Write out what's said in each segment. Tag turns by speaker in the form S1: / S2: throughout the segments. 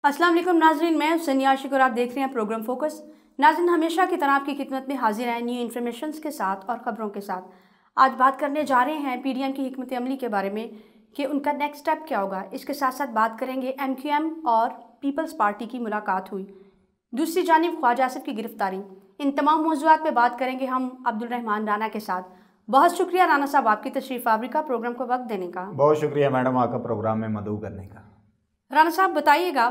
S1: अस्सलाम वालेकुम नाज़रीन, मैं हुसैनी आशिक और आप देख रहे हैं प्रोग्राम फोकस। नाज़रीन, हमेशा की तरह आपकी खिदमत में हाजिर है न्यू इन्फॉर्मेशन के साथ और ख़बरों के साथ। आज बात करने जा रहे हैं पीडीएम की हिकमत अमली के बारे में कि उनका नेक्स्ट स्टेप क्या होगा। इसके साथ साथ बात करेंगे एमक्यूएम और पीपल्स पार्टी की मुलाकात हुई, दूसरी जानिब ख्वाजा आसिफ की गिरफ्तारी। इन तमाम मौज़ूआत पर बात करेंगे हम अब्दुल रहमान राना के साथ। बहुत शुक्रिया राना साहब आपकी तशरीफ़ आवरी का, प्रोग्राम को वक्त देने का।
S2: बहुत शुक्रिया मैडम आपका प्रोग्राम में मदऊ करने का।
S1: राना साहब बताइएगा,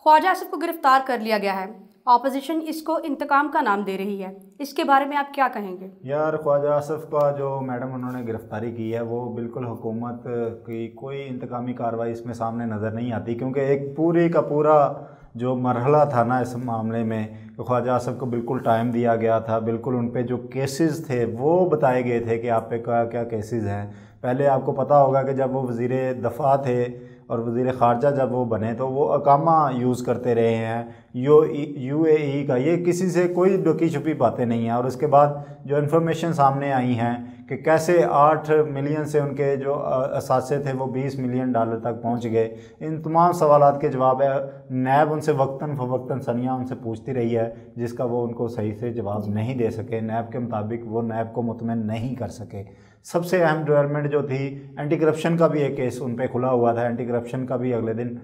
S1: ख्वाजा आसिफ को गिरफ्तार कर लिया गया है, ऑपोजिशन इसको इंतकाम का नाम दे रही है, इसके बारे में आप क्या कहेंगे?
S2: यार, ख्वाजा आसिफ का जो मैडम उन्होंने गिरफ्तारी की है वो बिल्कुल हुकूमत की कोई इंतकामी कार्रवाई इसमें सामने नज़र नहीं आती, क्योंकि एक पूरी का पूरा जो मरहला था ना इस मामले में, ख्वाजा आसिफ को बिल्कुल टाइम दिया गया था, बिल्कुल उन पे जो केसेस थे वो बताए गए थे कि आप पे क्या क्या केसेस हैं। पहले आपको पता होगा कि जब वो वज़ीर दफ़ा थे और वज़ीर ख़ारजा जब वो बने तो वो अकामा यूज़ करते रहे हैं यूएई का। ये किसी से कोई लुकी छुपी बातें नहीं हैं। और उसके बाद जो इन्फॉर्मेशन सामने आई हैं कि कैसे 8 मिलियन से उनके जो असासे थे वो 20 मिलियन डॉलर तक पहुंच गए, इन तमाम सवालात के जवाब है नैब उनसे वक्तन फ़वक्तन सनिया उनसे पूछती रही है, जिसका वो उनको सही से जवाब नहीं दे सके। नैब के मुताबिक वो नैब को मुतमईन नहीं कर सके। सबसे अहम डेवलपमेंट जो थी, एंटी करप्शन का भी एक केस उन पर खुला हुआ था। एंटी करप्शन का भी अगले दिन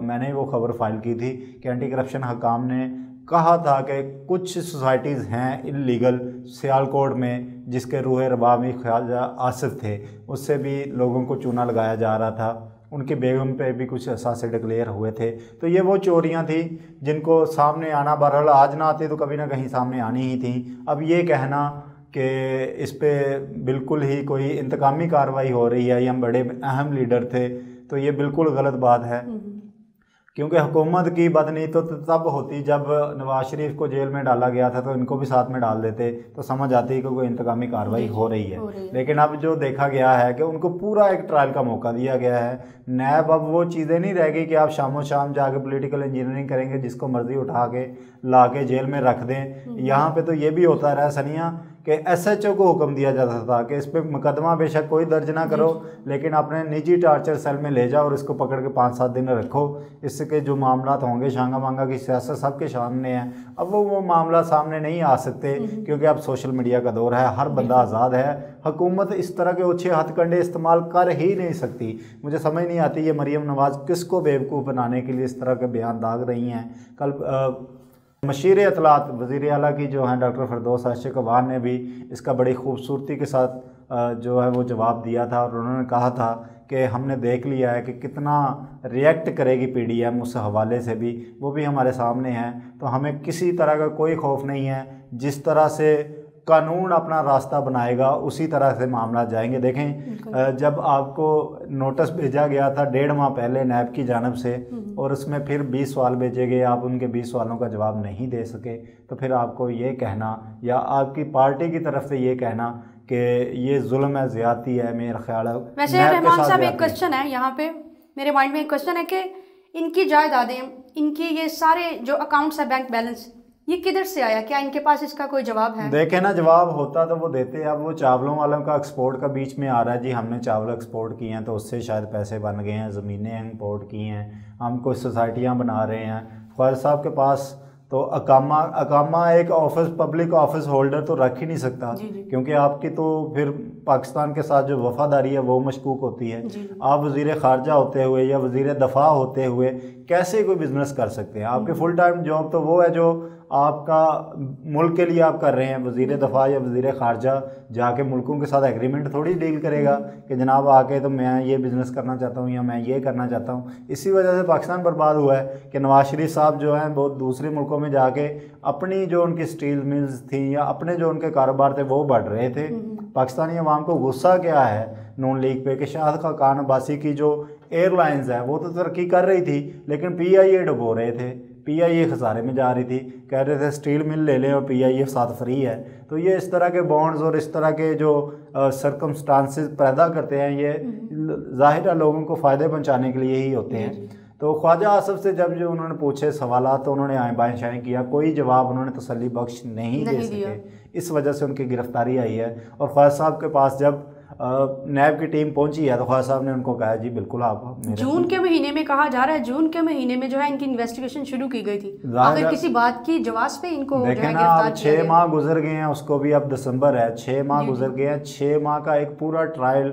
S2: मैंने वो खबर फाइल की थी कि एंटी करप्शन हकाम ने कहा था कि कुछ सोसाइटीज़ हैं इल्लीगल सियालकोट में, जिसके रूह रबा में ख्वाजा आसिफ थे, उससे भी लोगों को चूना लगाया जा रहा था। उनके बेगम पे भी कुछ असासे डिक्लेयर हुए थे। तो ये वो चोरियां थी जिनको सामने आना, बहरहाल आज ना आती तो कभी ना कहीं सामने आनी ही थी। अब ये कहना कि इस पे बिल्कुल ही कोई इंतकामी कार्रवाई हो रही है, ये हम बड़े अहम लीडर थे, तो ये बिल्कुल गलत बात है। क्योंकि हुकूमत की बदनीयत तो तब होती जब नवाज शरीफ को जेल में डाला गया था, तो इनको भी साथ में डाल देते तो समझ आती कि कोई इंतकामी कार्रवाई हो रही है। लेकिन अब जो देखा गया है कि उनको पूरा एक ट्रायल का मौका दिया गया है। नैब अब वो चीज़ें नहीं रह गई कि आप शामो शाम जाके पॉलिटिकल इंजीनियरिंग करेंगे, जिसको मर्जी उठा के ला के जेल में रख दें। यहाँ पे तो ये भी होता रहा सनिया कि एसएचओ को हुक्म दिया जाता था कि इस पर मुकदमा बेशक कोई दर्ज ना करो, लेकिन अपने निजी टार्चर सेल में ले जाओ और इसको पकड़ के 5-7 दिन रखो। इसके जो मामला होंगे, शांगा मांगा की सियासत सबके सामने है। अब वो मामला सामने नहीं आ सकते क्योंकि अब सोशल मीडिया का दौर है, हर बंदा आज़ाद है। हुकूमत इस तरह के अच्छे हथकंडे इस्तेमाल कर ही नहीं सकती। मुझे समझ नहीं आती ये मरीम नवाज़ किसको बेवकूफ़ बनाने के लिए इस तरह के बयान दाग रही हैं। कल मशीर इतलात वज़ीर आला की जो हैं डॉक्टर फरदौस आशिक़वान ने भी इसका बड़ी खूबसूरती के साथ जो है वो जवाब दिया था, और उन्होंने कहा था कि हमने देख लिया है कि कितना रिएक्ट करेगी पीडीएम, उस हवाले से भी वो भी हमारे सामने हैं। तो हमें किसी तरह का कोई खौफ नहीं है। जिस तरह से कानून अपना रास्ता बनाएगा उसी तरह से मामला जाएंगे। देखें, जब आपको नोटिस भेजा गया था 1.5 माह पहले नैब की जानब से, और उसमें फिर 20 सवाल भेजे गए, आप उनके 20 सवालों का जवाब नहीं दे सके, तो फिर आपको ये कहना या आपकी पार्टी की तरफ से ये कहना कि ये जुल्म है, ज़्यादती है, मेरा ख्याल है।
S1: वैसे रहमान साहब, एक क्वेश्चन है यहाँ पे, मेरे माइंड में एक क्वेश्चन है कि इनकी जायदादें, इनकी ये सारे जो अकाउंट्स है, बैंक बैलेंस, ये किधर से आया? क्या इनके पास इसका कोई जवाब है?
S2: देखे ना, जवाब होता तो वो देते। अब वो चावलों वालों का एक्सपोर्ट का बीच में आ रहा है, जी हमने चावल एक्सपोर्ट किए हैं तो उससे शायद पैसे बन गए हैं, ज़मीनें इंपोर्ट की हैं, हम कुछ सोसाइटियाँ बना रहे हैं। ख्वाजा साहब के पास तो अकामा एक ऑफिस, पब्लिक ऑफिस होल्डर तो रख ही नहीं सकता, क्योंकि आपकी तो फिर पाकिस्तान के साथ जो वफादारी है वो मशकूक होती है। आप वज़ीर ख़ारजा होते हुए या वज़ीर दफ़ा होते हुए कैसे कोई बिज़नेस कर सकते हैं? आपके फुल टाइम जॉब तो वो है जो आपका मुल्क के लिए आप कर रहे हैं। वज़ीर दफ़ा या वज़ीर ख़ारजा जाके मुल्कों के साथ एग्रीमेंट थोड़ी डील करेगा कि जनाब आके तो मैं ये बिज़नेस करना चाहता हूँ या मैं ये करना चाहता हूँ। इसी वजह से पाकिस्तान बर्बाद हुआ है कि नवाज शरीफ साहब जो हैं बहुत दूसरे मुल्कों में जाके अपनी जो उनकी स्टील मिल्स थी या अपने जो उनके कारोबार थे वो बढ़ रहे थे। पाकिस्तानी अवाम को गुस्सा क्या है नून लीग पे कि शाहिद खान अब्बासी की जो एयरलाइंस है वो तो तरक्की कर रही थी, लेकिन पीआईए डुबो रहे थे, पीआईए खसारे में जा रही थी। कह रहे थे स्टील मिल ले लें और पीआईए साथ फ्री है। तो ये इस तरह के बॉन्ड्स और इस तरह के जो सर्कमस्टांसेस पैदा करते हैं, ये ज़ाहिर है लोगों को फ़ायदे पहुंचाने के लिए ही होते हैं। तो ख्वाजा आसिफ से जब जो उन्होंने पूछे सवाल तो उन्होंने आए बाएँ शाएँ किया, कोई जवाब उन्होंने तसल्ली बख्श नहीं दे सके। इस वजह से उनकी गिरफ्तारी आई है। और ख्वाजा साहब के पास जब नैब की टीम पहुंची है तो ख्वाजा साहब ने उनको कहा जी बिल्कुल आप
S1: जून के महीने में कहा जा रहा है, जून के महीने में जो है इनकी इन्वेस्टिगेशन शुरू की गई थी, आखिर किसी बात की जवाब पे इनको
S2: देखें ना, अब 6 माह गुजर गए हैं, उसको भी अब दिसंबर है, 6 माह गुजर गए हैं, 6 माह का एक पूरा ट्रायल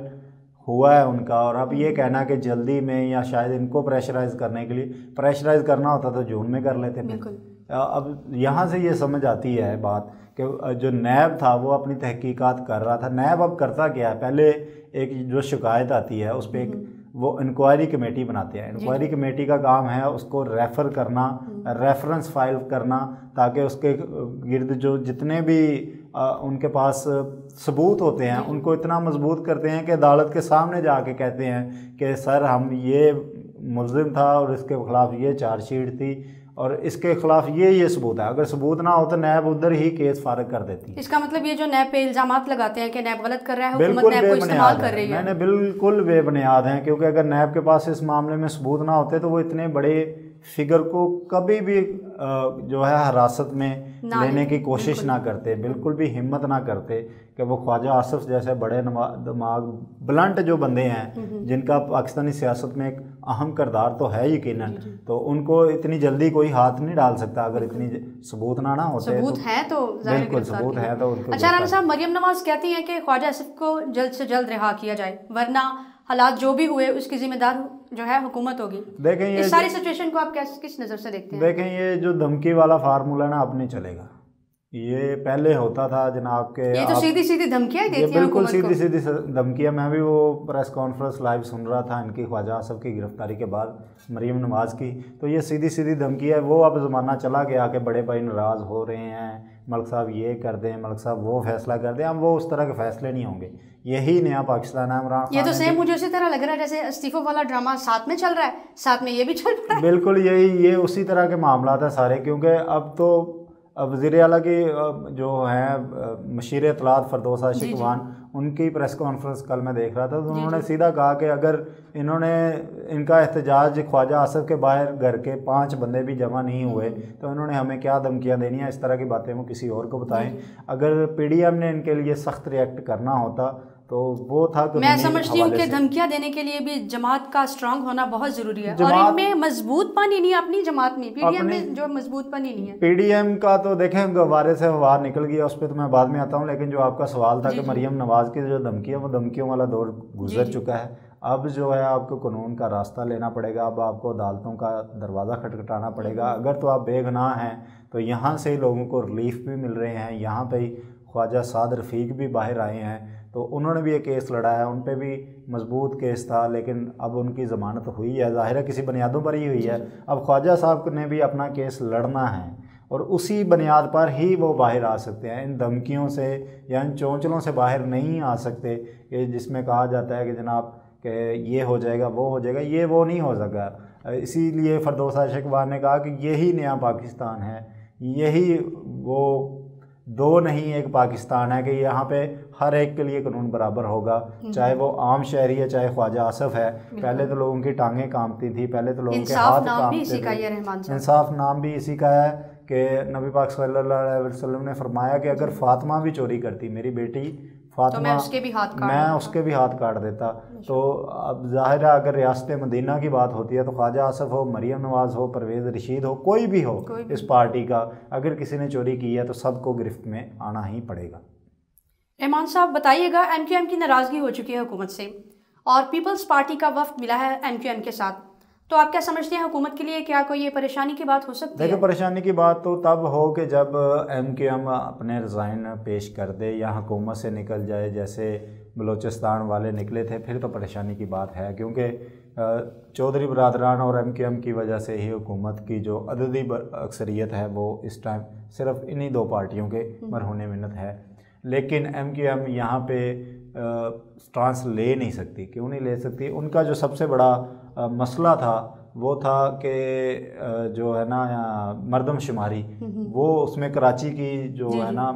S2: हुआ है उनका। और अब ये कहना कि जल्दी में या शायद इनको प्रेशराइज करने के लिए, प्रेशराइज करना होता तो जून में कर लेते। बिल्कुल। अब यहाँ से ये समझ आती है बात कि जो नैब था वो अपनी तहकीकात कर रहा था। नैब अब करता क्या है, पहले एक जो शिकायत आती है उस पर एक वो इंक्वायरी कमेटी बनाते हैं। इंक्वायरी कमेटी का काम है उसको रेफ़र करना, रेफरेंस फाइल करना, ताकि उसके गिर्द जो जितने भी उनके पास सबूत होते हैं उनको इतना मजबूत करते हैं कि अदालत के सामने जाके कहते हैं कि सर हम ये मुल्ज़िम था और इसके खिलाफ ये चार्जशीट थी और इसके खिलाफ ये सबूत है। अगर सबूत ना हो तो नैब उधर ही केस फारग कर देती है।
S1: इसका मतलब ये जो नैब पे इल्जामात लगाते हैं कि नैब गलत कर रहा है, हुकूमत नैब को इस्तेमाल कर रही है,
S2: मैंने बिल्कुल बेबुनियाद हैं, क्योंकि अगर नैब के पास इस मामले में सबूत ना होते तो वो इतने बड़े फिगर को कभी भी जो है हिरासत में लेने की कोशिश ना करते, बिल्कुल भी हिम्मत ना करते कि वो ख्वाजा आसिफ जैसे बड़े दिमाग ब्लंट जो बंदे हैं जिनका पाकिस्तानी सियासत में एक अहम किरदार तो है यकीनन, तो उनको इतनी जल्दी कोई हाथ नहीं डाल सकता अगर इतनी सबूत ना होते।
S1: सबूत है तो
S2: बिल्कुल सबूत है तो।
S1: अच्छा राना साहब, मरियम नवाज कहती हैं कि ख्वाजा आसिफ को जल्द से जल्द रिहा किया जाए, वरना हालात जो भी हुए उसकी जिम्मेदार जो है हुकूमत होगी।
S2: देखें ये
S1: इस सारी सिचुएशन को आप किस नज़र से देखते हैं?
S2: देखें ये जो धमकी वाला फार्मूला ना अब नहीं चलेगा, ये पहले होता था जनाब के।
S1: ये तो सीधी सीधी धमकियां देती हैं,
S2: बिल्कुल सीधी सीधी धमकियां। मैं भी वो प्रेस कॉन्फ्रेंस लाइव सुन रहा था इनकी ख्वाजा आसिफ की गिरफ्तारी के बाद मरीम नवाज़ की, तो ये सीधी सीधी धमकी है। वो अब ज़माना चला गया कि बड़े भाई नाराज़ हो रहे हैं, मलिक साहब ये कर दें, मलिक साहब वो फैसला कर दें। अब वो उस तरह के फैसले नहीं होंगे, यही नया पाकिस्तान है। इमरान खान
S1: ये तो सेम मुझे उसी तरह लग रहा है जैसे इस्तीफों वाला ड्रामा साथ में चल रहा है, साथ में ये भी चल रहा है।
S2: बिल्कुल ये उसी तरह के मामला है सारे, क्योंकि अब तो वज़ीर आला की जो हैं मशीर इत्तलात फरदौस आशिक खान, उनकी प्रेस कॉन्फ्रेंस कल मैं देख रहा था, तो उन्होंने सीधा कहा कि अगर इनका एहतजाज ख्वाजा आसिफ के बाहर घर के 5 बंदे भी जमा नहीं हुए तो इन्होंने हमें क्या धमकियां देनी है, इस तरह की बातें वो किसी और को बताएं। अगर PDM ने इनके लिए सख्त रिएक्ट करना होता तो वो था।
S1: मैं समझती हूँ कि धमकियां देने के लिए भी जमात का स्ट्रांग होना बहुत ज़रूरी है, और इनमें मजबूत पानी नहीं है अपनी जमात में, PDM में जो मजबूत पानी नहीं है।
S2: PDM का तो देखें गवारे से हवा निकल गया, उस पर तो मैं बाद में आता हूँ, लेकिन जो आपका सवाल था कि मरियम नवाज़ की जो धमकी है वो धमकियों वाला दौर गुजर चुका है। अब जो है आपको कानून का रास्ता लेना पड़ेगा, अब आपको अदालतों का दरवाज़ा खटखटाना पड़ेगा। अगर तो आप बेगुनाह हैं तो यहाँ से लोगों को रिलीफ भी मिल रहे हैं, यहाँ पे ख्वाजा साद रफ़ीक भी बाहर आए हैं तो उन्होंने भी एक केस लड़ा है, उन पे भी मजबूत केस था, लेकिन अब उनकी ज़मानत हुई है, ज़ाहिर है किसी बुनियादों पर ही हुई है। अब ख्वाजा साहब ने भी अपना केस लड़ना है और उसी बुनियाद पर ही वो बाहर आ सकते हैं। इन धमकियों से या इन चौंचलों से बाहर नहीं आ सकते कि जिसमें कहा जाता है कि जनाब कि ये हो जाएगा वो हो जाएगा, ये वो नहीं हो सका। इसीलिए फरदौस आशिक खान ने कहा कि यही नया पाकिस्तान है, यही वो दो नहीं एक पाकिस्तान है कि यहाँ पे हर एक के लिए कानून बराबर होगा, चाहे वो आम शहरी है चाहे ख्वाजा आसिफ है। पहले तो लोगों की टांगें कांपती थी, पहले तो लोगों के हाथ कांपते थे। इंसाफ नाम भी इसी का है कि नबी पाक सल्लल्लाहु अलैहि वसल्लम ने फरमाया कि अगर फातिमा भी चोरी करती, मेरी बेटी फातिमा,
S1: तो मैं उसके भी हाथ काट
S2: देता। तो अब ज़ाहिर है अगर रियासत मदीना की बात होती है तो ख्वाजा आसिफ हो, मरियम नवाज़ हो, परवेज़ रशीद हो, कोई भी हो इस पार्टी का, अगर किसी ने चोरी की है तो सबको गिरफ्त में आना ही पड़ेगा।
S1: रहमान साहब बताइएगा, MQM की नाराज़गी हो चुकी है हुकूमत से और पीपल्स पार्टी का वफ्द मिला है MQM के साथ, तो आप क्या समझते हैं हुकूमत के लिए क्या कोई ये परेशानी की बात हो सकती है?
S2: देखिए परेशानी की बात तो तब हो कि जब MQM अपने रिज़ाइन पेश कर दे या हुकूमत से निकल जाए, जैसे बलूचिस्तान वाले निकले थे, फिर तो परेशानी की बात है, क्योंकि चौधरी बरादरान और MQM की वजह से ही हुकूमत की जो अददी अक्सरियत है वो इस टाइम सिर्फ इन्हीं 2 पार्टियों के मरहून मिन्नत है। लेकिन MQM यहाँ पे स्टांस ले नहीं सकती। क्यों नहीं ले सकती? उनका जो सबसे बड़ा मसला था वो था कि जो है ना मरदमशुमारी, वो उसमें कराची की जो है ना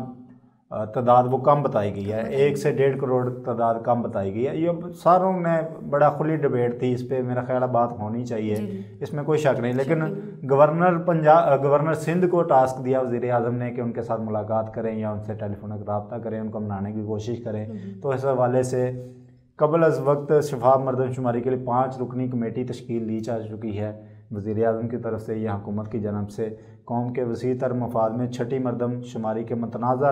S2: तादाद वो कम बताई गई है, 1 से 1.5 करोड़ तादाद कम बताई गई है। ये सारों ने बड़ा खुली डिबेट थी इस पर, मेरा ख्याल है बात होनी चाहिए, इसमें कोई शक नहीं। लेकिन गवर्नर सिंध को टास्क दिया वज़ीर आज़म ने कि उनके साथ मुलाकात करें या उनसे टेलीफोनिक रब्ता करें, उनको मनाने की कोशिश करें। तो इस हवाले से कबल अज़ वक्त शफाफ मरदमशुमारी के लिए 5 रुकनी कमेटी तश्कील दी जा चुकी है वज़ीर आज़म की तरफ से या हुकूमत की जानब से। कौम के वसी तर मफाद में छठी मरदमशुमारी के मतनाज़ा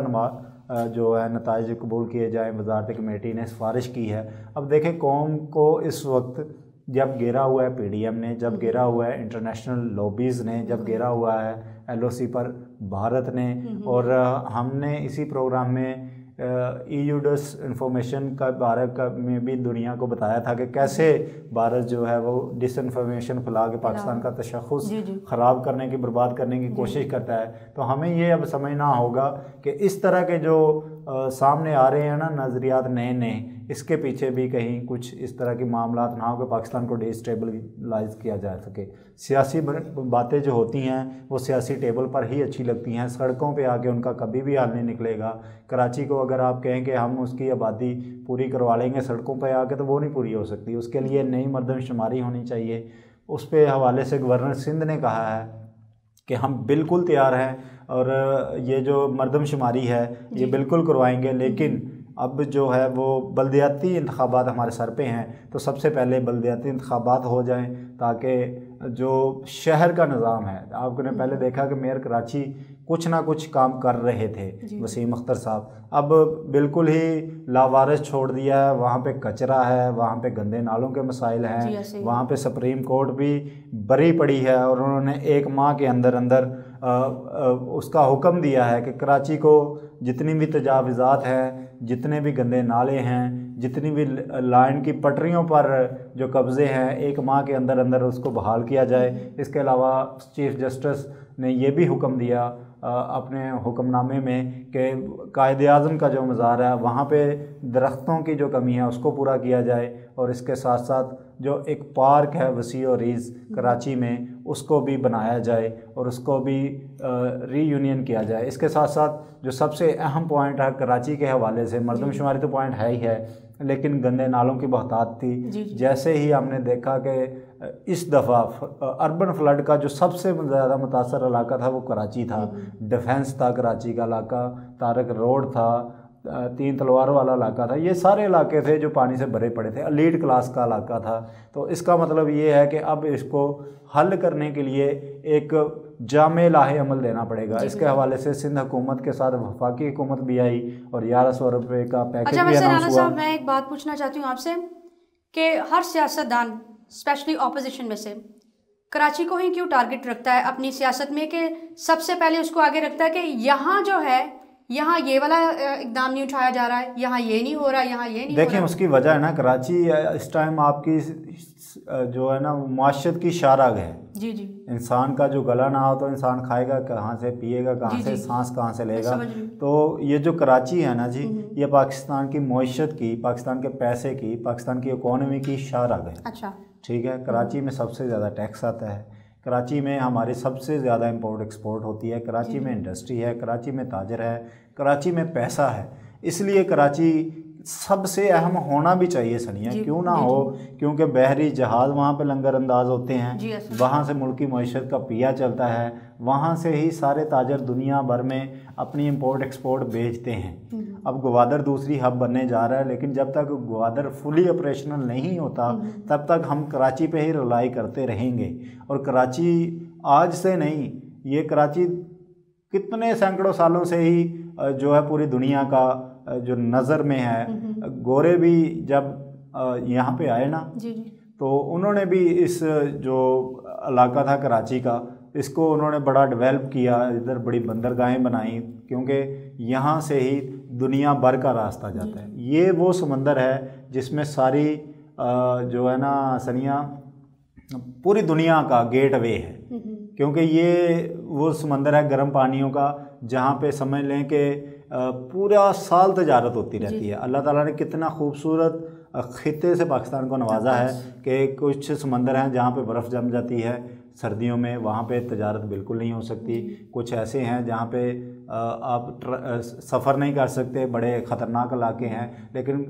S2: जो है नताइज कबूल किए जाएँ, वजारत कमेटी ने सिफारिश की है। अब देखें, कौम को इस वक्त जब घेरा हुआ है PDM ने, जब घेरा हुआ है इंटरनेशनल लॉबीज़ ने, जब घेरा हुआ है LOC पर भारत ने, और हमने इसी प्रोग्राम में EUDIS इंफॉर्मेशन का बारे में भी दुनिया को बताया था कि कैसे भारत जो है वो डिसइंफॉर्मेशन फैला के पाकिस्तान का तशख़्ख़ुस ख़राब करने की, बर्बाद करने की कोशिश करता है। तो हमें ये अब समझना होगा कि इस तरह के जो सामने आ रहे हैं ना नज़रियात नए नए, इसके पीछे भी कहीं कुछ इस तरह की मामला ना हो कि पाकिस्तान को डिस्टेबलाइज किया जा सके। सियासी बातें जो होती हैं वो सियासी टेबल पर ही अच्छी लगती हैं, सड़कों पे आके उनका कभी भी हल नहीं निकलेगा। कराची को अगर आप कहें कि हम उसकी आबादी पूरी करवा लेंगे सड़कों पे आके, तो वो नहीं पूरी हो सकती। उसके लिए नई मरदमशुमारी होनी चाहिए। उस पे हवाले से गवर्नर सिंध ने कहा है कि हम बिल्कुल तैयार हैं और ये जो मरदमशुमारी है ये बिल्कुल करवाएंगे, लेकिन अब जो है वो बल्दियाती इंतखाबात हमारे सर पे हैं, तो सबसे पहले बल्दियाती इंतखाबात हो जाएं ताकि जो शहर का निज़ाम है, आपने पहले देखा कि मेयर कराची कुछ ना कुछ काम कर रहे थे वसीम अख्तर साहब, अब बिल्कुल ही लावारिस छोड़ दिया है। वहाँ पे कचरा है, वहाँ पे गंदे नालों के मसाइल हैं, वहाँ पे सुप्रीम कोर्ट भी बरी पड़ी है और उन्होंने 1 माह के अंदर अंदर उसका हुक्म दिया है कि कराची को जितनी भी तजावुज़ात हैं, जितने भी गंदे नाले हैं, जितनी भी लाइन की पटरियों पर जो कब्ज़े हैं, 1 माह के अंदर अंदर उसको बहाल किया जाए। इसके अलावा चीफ़ जस्टिस ने यह भी हुक्म दिया अपने हुक्मनामे में कि कायद-ए-आज़म का जो मज़ार है वहाँ पे दरख्तों की जो कमी है उसको पूरा किया जाए, और इसके साथ साथ जो एक पार्क है वसी और रीज़ कराची में उसको भी बनाया जाए और उसको भी रीयूनियन किया जाए। इसके साथ साथ जो सबसे अहम पॉइंट है कराची के हवाले से, मरदमशुमारी तो पॉइंट है ही है, लेकिन गंदे नालों की बहुतात थी। जैसे ही हमने देखा कि इस दफ़ा अर्बन फ्लड का जो सबसे ज़्यादा मुतासर इलाका था वो कराची था, डिफेंस था कराची का इलाका, तारक रोड था, 3 तलवारों वाला इलाका था, ये सारे इलाके थे जो पानी से भरे पड़े थे, एलीट क्लास का इलाका था। तो इसका मतलब ये है कि अब इसको हल करने के लिए एक जामे लाहे अमल देना पड़ेगा। इसके हवाले से सिंध हुकूमत के साथ वफाकी हुकूमत भी आई और 1100 रुपये का पैकेज भी अनाउंस हुआ।
S1: मैं एक बात पूछना चाहती हूँ आपसे कि हर सियासतदान स्पेशली ऑपोजिशन में से कराची को ही क्यों टारगेट रखता है अपनी सियासत में, कि सबसे पहले उसको आगे रखता है कि यहाँ जो है यहाँ ये वाला इकदाम नहीं उठाया जा रहा है, यहाँ ये नहीं हो रहा, यहाँ ये नहीं।
S2: देखिए उसकी वजह है ना, कराची इस टाइम आपकी जो है ना माशत की शाहराग है। जी जी। इंसान का जो गला ना हो तो इंसान खाएगा कहाँ से, पिएगा कहाँ से, सांस कहाँ से लेगा। तो ये जो कराची है ना जी, ये पाकिस्तान की मईशत की, पाकिस्तान के पैसे की, पाकिस्तान की इकोनॉमी की शाहराग है। अच्छा ठीक है। कराची में सबसे ज़्यादा टैक्स आता है, कराची में हमारी सबसे ज़्यादा इंपोर्ट एक्सपोर्ट होती है, कराची में इंडस्ट्री है, कराची में ताजर है, कराची में पैसा है। इसलिए कराची सबसे अहम होना भी चाहिए सनिया, क्यों ना हो, क्योंकि बहरी जहाज़ वहाँ पे लंगर अंदाज होते हैं, वहाँ से मुल्क की मईशत का पिया चलता है, वहाँ से ही सारे ताजर दुनिया भर में अपनी इंपोर्ट एक्सपोर्ट बेचते हैं। अब ग्वादर दूसरी हब बनने जा रहा है, लेकिन जब तक ग्वादर फुली ऑपरेशनल नहीं होता तब तक हम कराची पे ही रिलाई करते रहेंगे। और कराची आज से नहीं, ये कराची कितने सैकड़ों सालों से ही जो है पूरी दुनिया का जो नज़र में है। गोरे भी जब यहाँ पे आए ना तो उन्होंने भी इस जो इलाका था कराची का, इसको उन्होंने बड़ा डेवलप किया, इधर बड़ी बंदरगाहें बनाई, क्योंकि यहाँ से ही दुनिया भर का रास्ता जाता है। ये वो समंदर है जिसमें सारी जो है ना सनिया पूरी दुनिया का गेट वे है, क्योंकि ये वो समंदर है गर्म पानियों का, जहाँ पे समझ लें कि पूरा साल तजारत होती रहती है। अल्लाह ताला ने कितना खूबसूरत ख़ित्ते से पाकिस्तान को नवाजा है कि कुछ समंदर हैं जहाँ पे बर्फ़ जम जाती है, सर्दियों में वहाँ पे तजारत बिल्कुल नहीं हो सकती। कुछ ऐसे हैं जहाँ पे आप सफ़र नहीं कर सकते, बड़े ख़तरनाक इलाके हैं। लेकिन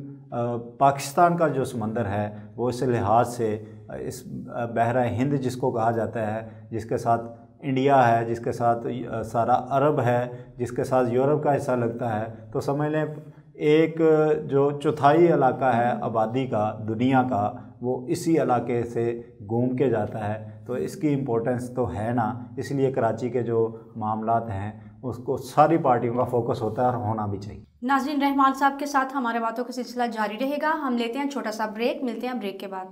S2: पाकिस्तान का जो समंदर है वो इस लिहाज से, इस बहरा हिंद जिसको कहा जाता है, जिसके साथ इंडिया है, जिसके साथ सारा अरब है, जिसके साथ यूरोप का हिस्सा लगता है, तो समझ लें एक जो चौथाई इलाका है आबादी का दुनिया का, वो इसी इलाके से घूम के जाता है। तो इसकी इम्पोर्टेंस तो है ना, इसलिए कराची के जो मामलात हैं उसको सारी पार्टियों का फोकस होता है और होना भी चाहिए।
S1: नाज़रीन, रहमान साहब के साथ हमारे बातों का सिलसिला जारी रहेगा। हम लेते हैं छोटा सा ब्रेक, मिलते हैं ब्रेक के बाद।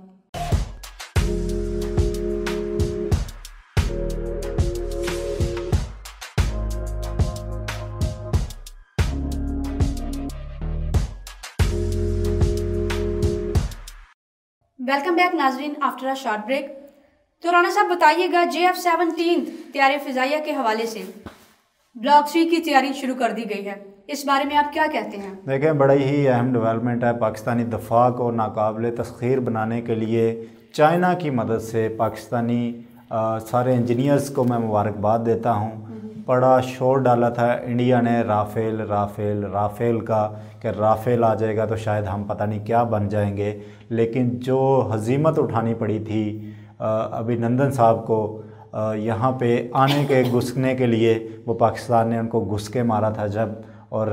S1: वेलकम बैक नाजरीन, आफ्टर अ शॉर्ट ब्रेक। तो राना साहब बताइएगा, JF-17 तैयारी फ़िज़ाइया के हवाले से ब्लॉक 3 की तैयारी शुरू कर दी गई है, इस बारे में आप क्या कहते हैं?
S2: देखें, बड़ी ही अहम डेवलपमेंट है। पाकिस्तानी दफ़ा को नाकाबिल तस्खीर बनाने के लिए चाइना की मदद से पाकिस्तानी सारे इंजीनियर्स को मैं मुबारकबाद देता हूँ। बड़ा शोर डाला था इंडिया ने राफ़ेल राफ़ेल राफ़ेल का, कि राफ़ेल आ जाएगा तो शायद हम पता नहीं क्या बन जाएंगे। लेकिन जो हज़ीमत उठानी पड़ी थी अभिनंदन साहब को यहाँ पे आने के घुसने के लिए, वो पाकिस्तान ने उनको घुस के मारा था जब, और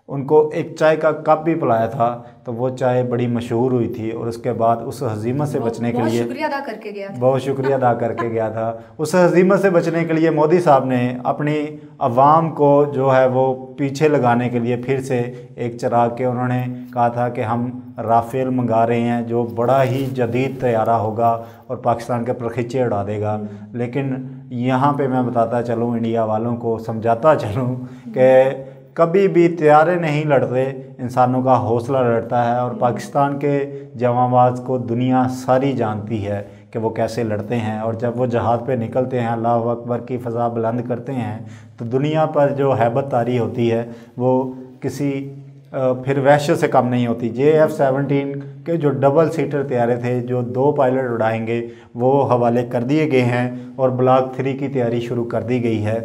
S2: उनको एक चाय का कप भी पिलाया था, तो वो चाय बड़ी मशहूर हुई थी। और उसके बाद उस हज़ीमत से बचने के लिए
S1: बहुत शुक्रिया अदा करके गया था।
S2: बहुत शुक्रिया अदा करके गया था। उस हज़ीमत से बचने के लिए मोदी साहब ने अपनी अवाम को जो है वो पीछे लगाने के लिए फिर से एक चिराग के उन्होंने कहा था कि हम राफ़ेल मंगा रहे हैं, जो बड़ा ही जदीद तैयारा होगा और पाकिस्तान के परखीचे उड़ा देगा। लेकिन यहाँ पे मैं बताता चलूँ, इंडिया वालों को समझाता चलूँ कि कभी भी तैयारे नहीं लड़ते, इंसानों का हौसला लड़ता है। और पाकिस्तान के जवांबाज को दुनिया सारी जानती है कि वो कैसे लड़ते हैं। और जब वो जहाज़ पे निकलते हैं, अल्लाह अकबर की फ़ज़ा बुलंद करते हैं, तो दुनिया पर जो हैबत तारी होती है वो किसी फिर वहशत से कम नहीं होती। JF-17 के जो डबल सीटर तैयारे थे, जो 2 पायलट उड़ाएंगे, वो हवाले कर दिए गए हैं और ब्लॉक 3 की तैयारी शुरू कर दी गई है।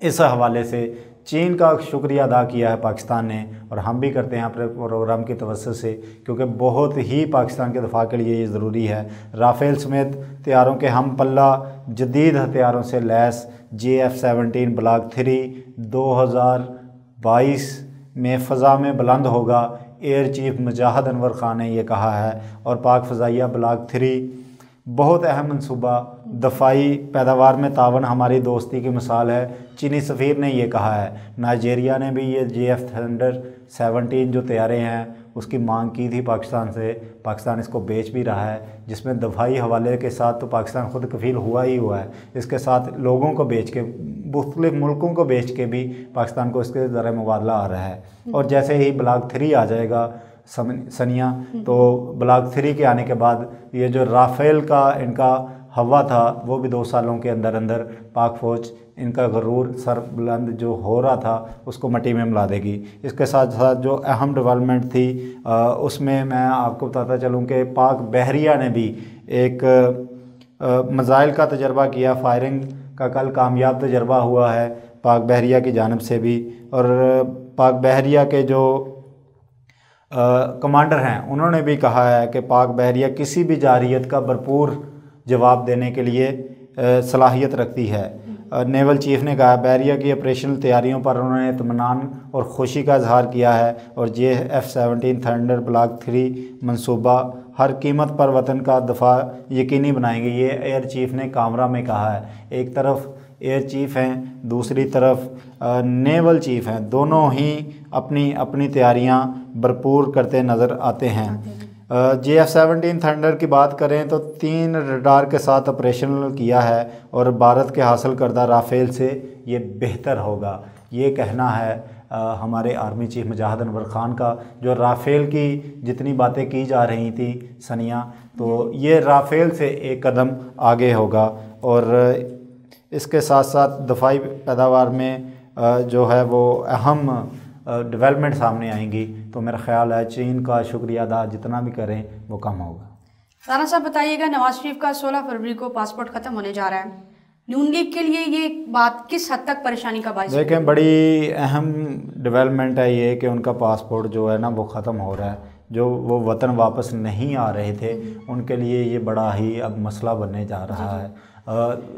S2: इस हवाले से चीन का शुक्रिया अदा किया है पाकिस्तान ने, और हम भी करते हैं अपने प्रोग्राम की तवज्जो से, क्योंकि बहुत ही पाकिस्तान के दफ़ा के लिए ये ज़रूरी है। राफ़ेल समेत तैयारों के हम पल्ला जदीद हथियारों से लैस JF-17 ब्लॉक 3 2022 में फ़ज़ा में बुलंद होगा। एयर चीफ मुजाहिद अनवर ख़ान ने ये कहा है। और पाक फ़ज़ाइया ब्लॉक 3 बहुत अहम मनसूबा, दफ़ाई पैदावार में तावन हमारी दोस्ती की मिसाल है। चीनी सफ़ीर ने ये कहा है। नाइजीरिया ने भी ये JF-17 जो तैयारे हैं उसकी मांग की थी पाकिस्तान से। पाकिस्तान इसको बेच भी रहा है, जिसमें दफ़ाई हवाले के साथ तो पाकिस्तान ख़ुद कफ़ील हुआ ही हुआ है। इसके साथ लोगों को बेच के, मुख्तलिफ़ मुल्कों को बेच के भी पाकिस्तान को इसके ज़रिए मुबादला आ रहा है। और जैसे ही ब्लॉक 3 आ जाएगा सनिया, तो ब्लॉक 3 के आने के बाद ये जो राफ़ेल का इनका हवा था, वो भी 2 सालों के अंदर अंदर पाक फ़ौज इनका गरूर सर बुलंद जो हो रहा था उसको मिट्टी में मिला देगी। इसके साथ साथ जो अहम डेवलपमेंट थी उसमें मैं आपको बताता चलूँ कि पाक बहरिया ने भी एक मिसाइल का तजर्बा किया। फायरिंग का कल कामयाब तजर्बा हुआ है पाक बहरिया की जानिब से भी। और पाक बहरिया के जो कमांडर हैं उन्होंने भी कहा है कि पाक बहरिया किसी भी जारियत का भरपूर जवाब देने के लिए सलाहियत रखती है। नेवल चीफ ने कहा बहरिया की ऑपरेशनल तैयारियों पर उन्होंने इत्मीनान और खुशी का इजहार किया है। और JF-17 थंडर ब्लॉक 3 मंसूबा हर कीमत पर वतन का दफा यकीनी बनाएंगे। ये एयर चीफ ने कामरा में कहा है। एक तरफ एयर चीफ हैं, दूसरी तरफ नेवल चीफ हैं, दोनों ही अपनी अपनी तैयारियां भरपूर करते नज़र आते हैं। JF-17 थंडर की बात करें तो 3 रडार के साथ ऑपरेशनल किया है और भारत के हासिल करदा राफ़ेल से ये बेहतर होगा, ये कहना है हमारे आर्मी चीफ मुजाहिद अनवर ख़ान का। जो राफ़ेल की जितनी बातें की जा रही थी सनिया, तो ये राफ़ेल से एक कदम आगे होगा। और इसके साथ साथ दफाई पैदावार में जो है वो अहम डेवलपमेंट सामने आएंगी। तो मेरा ख़्याल है चीन का शुक्रिया अदा जितना भी करें वो कम होगा।
S1: राना साहब बताइएगा, नवाज शरीफ का 16 फरवरी को पासपोर्ट ख़त्म होने जा रहा है, नून लीग के लिए ये बात किस हद तक परेशानी का बायस?
S2: देखें, बड़ी अहम डेवलपमेंट है ये कि उनका पासपोर्ट जो है ना वो ख़त्म हो रहा है। जो वो वतन वापस नहीं आ रहे थे उनके लिए ये बड़ा ही अब मसला बनने जा रहा है।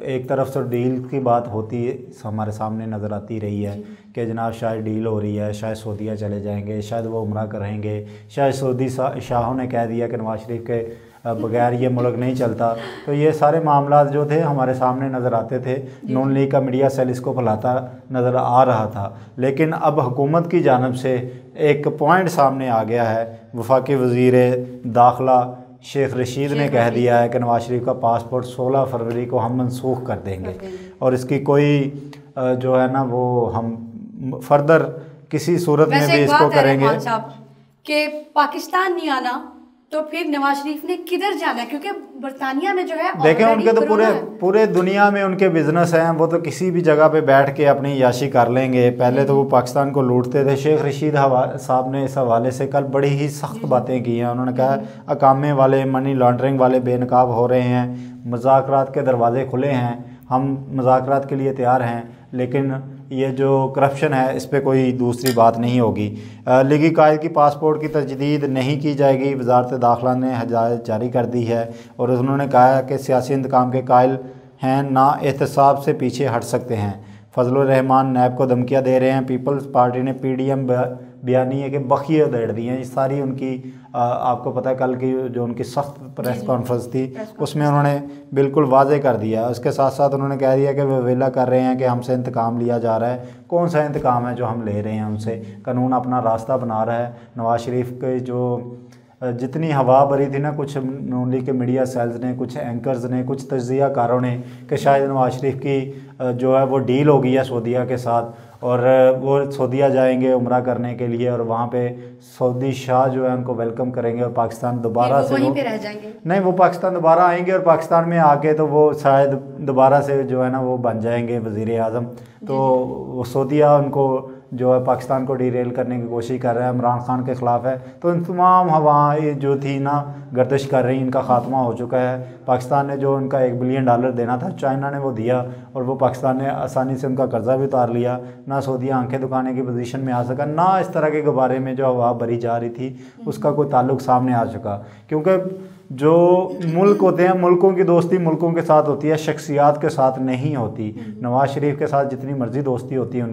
S2: एक तरफ से डील की बात होती है, हमारे सामने नज़र आती रही है कि जनाब शायद डील हो रही है, शायद सऊदीया चले जाएंगे, शायद वो उम्रा करेंगे, शायद सऊदी शाहों ने कह दिया कि नवाज शरीफ के बगैर ये मुल्क नहीं चलता। तो ये सारे मामला जो थे हमारे सामने नज़र आते थे। नून लीग का मीडिया सेल इसको फैलाता नज़र आ रहा था, लेकिन अब हुकूमत की जानिब से एक पॉइंट सामने आ गया है। वफाकी वज़ीर दाखिला शेख रशीद ने कह दिया है कि नवाज शरीफ का पासपोर्ट 16 फरवरी को हम मनसूख कर देंगे और इसकी कोई जो है ना वो हम फर्दर किसी सूरत में भी इसको करेंगे
S1: कि पाकिस्तान नहीं आना तो फिर नवाज शरीफ ने किधर जाना है, क्योंकि बरतानिया में जो है
S2: देखें उनके तो पूरे दुनिया में उनके बिजनेस हैं, वो तो किसी भी जगह पे बैठ के अपनी याशी कर लेंगे। पहले तो वो पाकिस्तान को लूटते थे। शेख रशीद साहब ने इस हवाले से कल बड़ी ही सख्त बातें की हैं। उन्होंने कहा अकामे वाले, मनी लॉन्ड्रिंग वाले बेनकाब हो रहे हैं, मुज़ाकरात के दरवाजे खुले हैं, हम मुज़ाकरात के लिए तैयार हैं, लेकिन ये जो करप्शन है इस पर कोई दूसरी बात नहीं होगी। लीगी कायद की पासपोर्ट की तजदीद नहीं की जाएगी, वजारत दाखिला ने हदायत जारी कर दी है और उन्होंने कहा कि सियासी इंतकाम के कायल हैं, ना एहतसाब से पीछे हट सकते हैं। फजलुर रहमान नैब को धमकियाँ दे रहे हैं। पीपल्स पार्टी ने पीडीएम बयानी है कि बखिए उधेड़ दिए हैं। ये सारी उनकी आपको पता है कल की जो उनकी सख्त प्रेस कॉन्फ्रेंस थी उसमें उन्होंने बिल्कुल वाजे कर दिया। उसके साथ साथ उन्होंने कह दिया कि वे वेला कर रहे हैं कि हमसे इंतकाम लिया जा रहा है। कौन सा इंतकाम है जो हम ले रहे हैं उनसे? कानून अपना रास्ता बना रहा है। नवाज शरीफ के जो जितनी हवा भरी थी ना, कुछ नून लीग के मीडिया सेल्स ने, कुछ एंकर्स ने, कुछ तज्जिया कारों ने कि शायद नवाज शरीफ की जो है वो डील हो गई है सऊदीया के साथ और वो सऊदीया जाएंगे उम्रा करने के लिए और वहाँ पे सऊदी शाह जो है उनको वेलकम करेंगे और पाकिस्तान दोबारा से
S1: वहीं पे रह जाएंगे।
S2: नहीं, वो पाकिस्तान दोबारा आएंगे और पाकिस्तान में आके तो वो शायद दोबारा से जो है ना वो बन जाएंगे वज़ीर आज़म। तो वो सऊदीया उनको जो है पाकिस्तान को डीरेल करने की कोशिश कर रहा है, इमरान खान के ख़िलाफ़ है। तो इन तमाम हवाएँ जो थी ना गर्दिश कर रही, इनका ख़ात्मा हो चुका है। पाकिस्तान ने जो उनका $1 बिलियन देना था, चाइना ने वो दिया और वो पाकिस्तान ने आसानी से उनका कर्जा भी उतार लिया। ना सऊदीया आंखें दुकाने की पोजीशन में आ सका, ना इस तरह के गुब्बारे में जो हवा भरी जा रही थी उसका कोई ताल्लुक सामने आ चुका। क्योंकि जो मुल्क होते हैं, मुल्कों की दोस्ती मुल्कों के साथ होती है, शख्सियात के साथ नहीं होती। नवाज शरीफ के साथ जितनी मर्जी दोस्ती होती है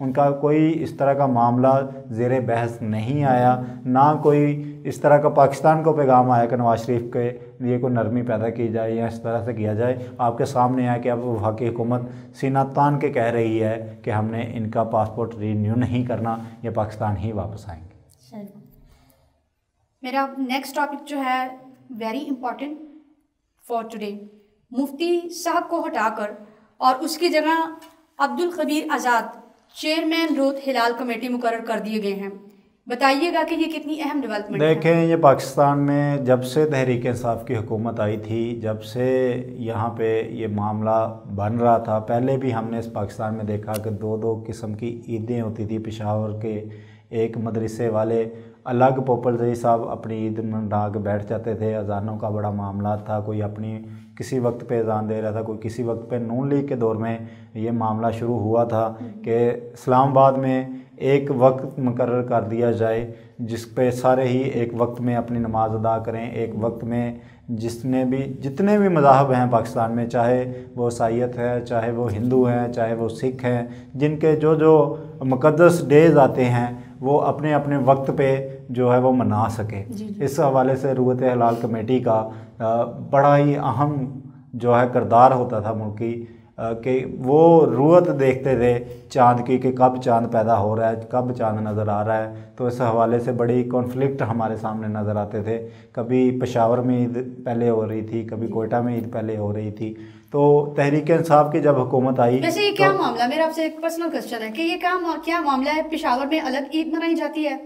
S2: उनका कोई इस तरह का मामला ज़ेरे बहस नहीं आया, ना कोई इस तरह का पाकिस्तान को पैगाम आया कि नवाज शरीफ के लिए कोई नरमी पैदा की जाए या इस तरह से किया जाए। आपके सामने आया कि अब वफाकी हुकूमत सीना तान के कह रही है कि हमने इनका पासपोर्ट रीन्यू नहीं करना, ये पाकिस्तान ही वापस आएंगे।
S1: मेरा नेक्स्ट टॉपिक जो है वेरी इंपॉर्टेंट फॉर टुडे, मुफ्ती साहब को हटाकर और उसकी जगह अब्दुल कबीर आज़ाद चेयरमैन रोत हिलाल कमेटी मुकर्रर कर दिए गए हैं। बताइएगा कि ये कितनी अहम डेवलपमेंट है।
S2: देखें, ये पाकिस्तान में जब से तहरीक इंसाफ की हुकूमत आई थी, जब से यहाँ पे ये मामला बन रहा था, पहले भी हमने इस पाकिस्तान में देखा कि दो दो किस्म की ईदें होती थी। पेशावर के एक मदरसे वाले अलग पोपल जई साहब अपनी ईद मना के बैठ जाते थे। अजानों का बड़ा मामला था, कोई अपनी किसी वक्त पे अजान दे रहा था, कोई किसी वक्त पे। नून लीग के दौर में ये मामला शुरू हुआ था कि इस्लामाबाद में एक वक्त मुकर्रर कर दिया जाए जिस पे सारे ही एक वक्त में अपनी नमाज अदा करें। एक वक्त में जितने भी मज़ाहब हैं पाकिस्तान में, चाहे वो ईसाईयत है, चाहे वो हिंदू हैं, चाहे वो सिख हैं, जिनके जो मुक़द्दस डेज़ आते हैं वो अपने अपने वक्त पे जो है वो मना सके। इस हवाले से रूयत हिलाल कमेटी का बड़ा ही अहम जो है किरदार होता था मुल्की कि वो रूयत देखते थे चाँद की कि कब चाँद पैदा हो रहा है, कब चाँद नज़र आ रहा है। तो इस हवाले से बड़ी कॉन्फ्लिक्ट हमारे सामने नज़र आते थे। कभी पेशावर में ईद पहले हो रही थी, कभी कोयटा में ईद पहले हो रही थी। तो तहरीक इंसाफ की जब हुकूमत आई,
S1: वैसे ये क्या मामला, मेरा आपसे एक पर्सनल क्वेश्चन है कि ये क्या मामला है? पेशावर में अलग ईद मनाई जाती है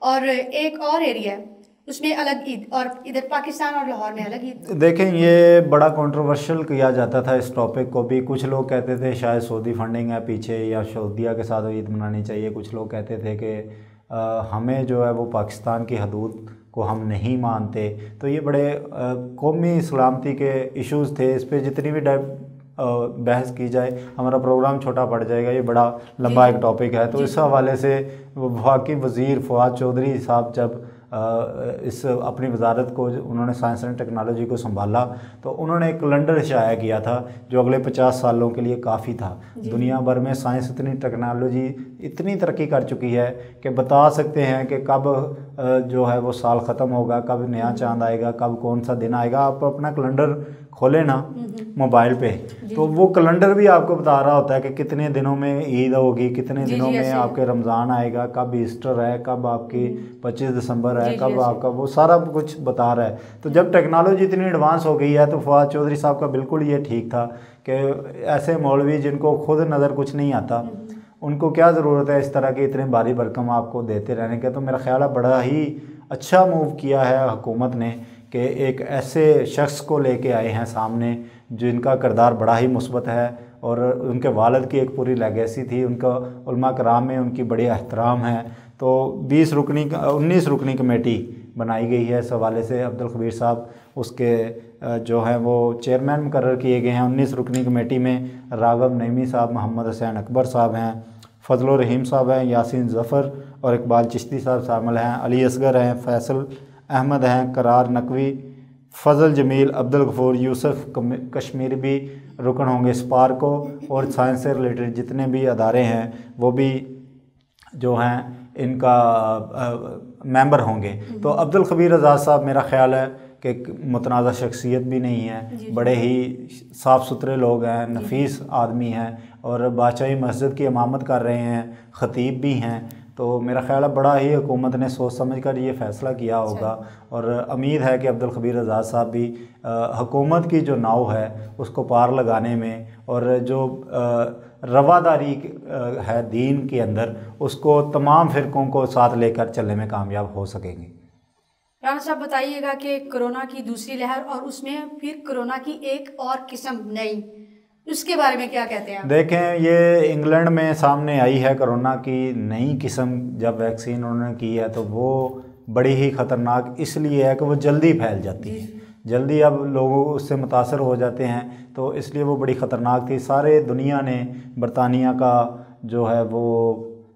S1: और एक और एरिया है उसमें अलग ईद, और इधर पाकिस्तान और लाहौर में अलग ईद।
S2: देखें, ये बड़ा कंट्रोवर्शियल किया जाता था इस टॉपिक को भी। कुछ लोग कहते थे शायद सऊदी फंडिंग है पीछे या सऊदीया के साथ ईद मनानी चाहिए। कुछ लोग कहते थे कि हमें जो है वो पाकिस्तान की हदूद को हम नहीं मानते। तो ये बड़े कौमी सलामती के इश्यूज़ थे। इस पर जितनी भी बहस की जाए हमारा प्रोग्राम छोटा पड़ जाएगा, ये बड़ा लंबा एक टॉपिक है। तो इस हवाले से वफाकी वज़ीर फवाद चौधरी साहब जब इस अपनी वजारत को उन्होंने साइंस एंड टेक्नोलॉजी को संभाला तो उन्होंने एक कैलेंडर शाया किया था जो अगले 50 सालों के लिए काफ़ी था। दुनिया भर में साइंस इतनी टेक्नोलॉजी इतनी तरक्की कर चुकी है कि बता सकते हैं कि कब जो है वो साल ख़त्म होगा, कब नया चांद आएगा, कब कौन सा दिन आएगा। आप अपना कैलेंडर खोले ना मोबाइल पे तो वो कैलेंडर भी आपको बता रहा होता है कि कितने दिनों में ईद होगी, कितने दिनों में आपके रमज़ान आएगा, कब ईस्टर है, कब आपकी 25 दिसंबर है, कब आपका, वो सारा कुछ बता रहा है। तो जब टेक्नोलॉजी इतनी एडवांस हो गई है तो फवाद चौधरी साहब का बिल्कुल ये ठीक था कि ऐसे मौलवी जिनको खुद नज़र कुछ नहीं आता उनको क्या ज़रूरत है इस तरह के इतने भारी भरकम आपको देते रहने के। तो मेरा ख्याल है बड़ा ही अच्छा मूव किया है हुकूमत ने कि एक ऐसे शख्स को लेके आए हैं सामने जिनका किरदार बड़ा ही मुस्बत है और उनके वालिद की एक पूरी लेगेसी थी, उनका उलमा कराम में उनकी बड़ी एहतराम है। तो 19 रुकनी कमेटी बनाई गई है इस हवाले से। अब्दुल खबीर साहब उसके जो हैं वो चेयरमैन मुकर्रर किए गए हैं। 19 रुकनी कमेटी में राग़ब नईमी साहब, मोहम्मद हुसैन अकबर साहब हैं, फजल रहीम साहब हैं, यासीन ज़फ़र और इकबाल चिश्ती साहब शामिल हैं, अली असगर हैं, फैसल अहमद हैं, करार नकवी, फ़ज़ल जमील, अब्दुल गफूर, यूसुफ कश्मीरी भी रुकन होंगे स्पार्को और साइंस से रिलेटेड जितने भी अदारे हैं वो भी जो हैं इनका मेंबर होंगे। तो अब्दुल खबीर आज़ाद साहब मेरा ख़्याल है कि मुतनाज़ा शख्सियत भी नहीं है, बड़े ही साफ़ सुथरे लोग हैं, नफीस आदमी हैं और बादशाही मस्जिद की इमामत कर रहे हैं, ख़तीब भी हैं। तो मेरा ख़्याल है बड़ा ही हुकूमत ने सोच समझ कर ये फ़ैसला किया होगा और उम्मीद है कि अब्दुल खबीर आज़ाद साहब भी हुकूमत की जो नाव है उसको पार लगाने में और जो रवादारी है दीन के अंदर उसको तमाम फ़िरक़ों को साथ लेकर चलने में कामयाब हो सकेंगे।
S1: राना साहब बताइएगा कि कोरोना की दूसरी लहर और उसमें फिर कोरोना की एक और किस्म नई, उसके बारे में क्या कहते हैं?
S2: देखें, ये इंग्लैंड में सामने आई है कोरोना की नई किस्म। जब वैक्सीन उन्होंने की है तो वो बड़ी ही ख़तरनाक इसलिए है कि वो जल्दी फैल जाती है, जल्दी अब लोगों उससे मुतासर हो जाते हैं, तो इसलिए वो बड़ी ख़तरनाक थी। सारे दुनिया ने बरतानिया का जो है वो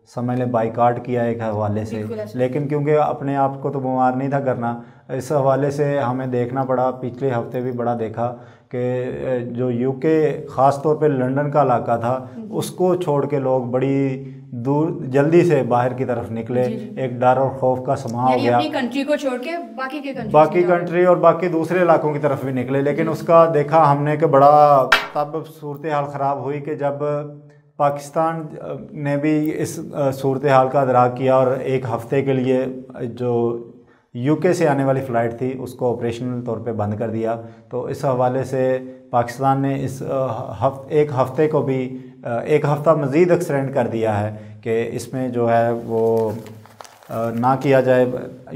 S2: समझ लें बाइकाट किया एक हवाले से, लेकिन क्योंकि अपने आप को तो बीमार नहीं था करना, इस हवाले से हमें देखना पड़ा। पिछले हफ्ते भी बड़ा देखा कि जो यूके ख़ास तौर पे लंदन का इलाका था उसको छोड़ के लोग बड़ी दूर जल्दी से बाहर की तरफ निकले। एक डर और खौफ का समा हो गया,
S1: अपनी कंट्री को छोड़ के
S2: बाकी कंट्री और बाकी दूसरे इलाकों की तरफ भी निकले। लेकिन उसका देखा हमने कि बड़ा तब सूरत हाल ख़राब हुई कि जब पाकिस्तान ने भी इस सूरत हाल का अदराक किया और एक हफ़्ते के लिए जो यूके से आने वाली फ़्लाइट थी उसको ऑपरेशनल तौर पे बंद कर दिया। तो इस हवाले से पाकिस्तान ने इस एक हफ़्ते को भी एक हफ़्ता मज़ीद एक्सटेंड कर दिया है कि इसमें जो है वो ना किया जाए,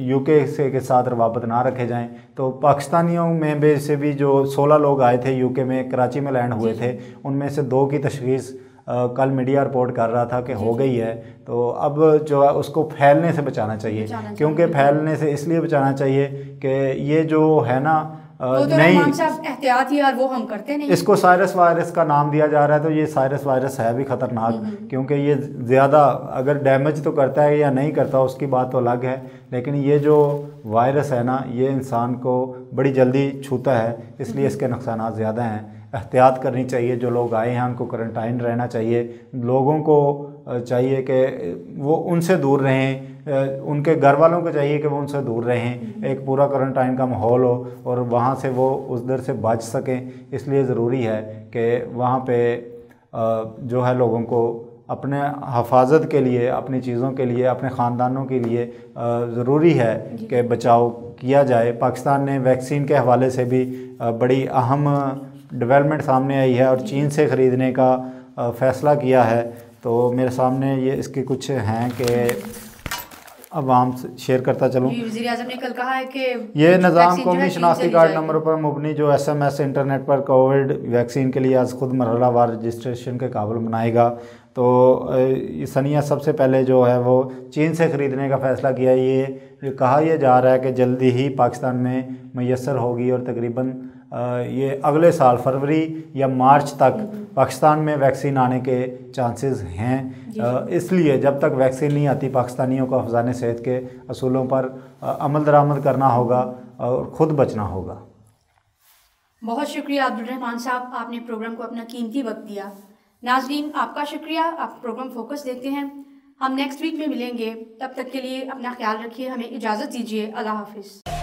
S2: यूके से के साथ रवाबत ना रखे जाएं। तो पाकिस्तानियों में भी से भी जो 16 लोग आए थे यूके में, कराची में लैंड हुए थे, उनमें से 2 की तशख़ीस कल मीडिया रिपोर्ट कर रहा था कि हो गई है। तो अब जो है उसको फैलने से बचाना चाहिए, क्योंकि फैलने से इसलिए बचाना चाहिए कि ये जो है ना
S1: नहीं एहतियात ही, और वो हम करते नहीं।
S2: इसको साइरस वायरस का नाम दिया जा रहा है, तो ये साइरस वायरस है भी ख़तरनाक, क्योंकि ये ज़्यादा अगर डैमेज तो करता है या नहीं करता उसकी बात तो अलग है, लेकिन ये जो वायरस है ना ये इंसान को बड़ी जल्दी छूता है, इसलिए इसके नुकसान ज़्यादा हैं। एहतियात करनी चाहिए, जो लोग आए हैं उनको क्वारंटाइन रहना चाहिए, लोगों को चाहिए कि वो उनसे दूर रहें, उनके घर वालों को चाहिए कि वो उनसे दूर रहें, एक पूरा क्वारंटाइन का माहौल हो और वहाँ से वो उधर से बच सकें। इसलिए ज़रूरी है कि वहाँ पे जो है लोगों को अपने हफाजत के लिए, अपनी चीज़ों के लिए, अपने ख़ानदानों के लिए ज़रूरी है कि बचाव किया जाए। पाकिस्तान ने वैक्सीन के हवाले से भी बड़ी अहम डेवलपमेंट सामने आई है और चीन से ख़रीदने का फ़ैसला किया है। तो मेरे सामने ये इसके कुछ हैं कि अब आम शेयर करता चलूँ।
S1: वज़ीर आज़म ने कल कहा है कि
S2: ये निज़ाम कौमी शनाख्ती कार्ड नंबर पर मुबनी जो SMS इंटरनेट पर कोविड वैक्सीन के लिए आज खुद मरहलावार रजिस्ट्रेशन के काबिल बनाएगा। तो सनिया सबसे पहले जो है वो चीन से ख़रीदने का फ़ैसला किया। ये कहा यह जा रहा है कि जल्दी ही पाकिस्तान में मैसर होगी और तकरीबन ये अगले साल फरवरी या मार्च तक पाकिस्तान में वैक्सीन आने के चांसेस हैं। इसलिए जब तक वैक्सीन नहीं आती पाकिस्तानियों को हिफ़्ज़ान सेहत के असूलों पर अमल दरामद करना होगा और ख़ुद बचना होगा।
S1: बहुत शुक्रिया अब्दुल रहमान साहब, आपने प्रोग्राम को अपना कीमती वक्त दिया। नाज़रीन आपका शुक्रिया। आप प्रोग्राम फोकस देखते हैं। हम नेक्स्ट वीक में मिलेंगे, तब तक के लिए अपना ख्याल रखिए। हमें इजाज़त दीजिए। अल्लाह हाफिज़।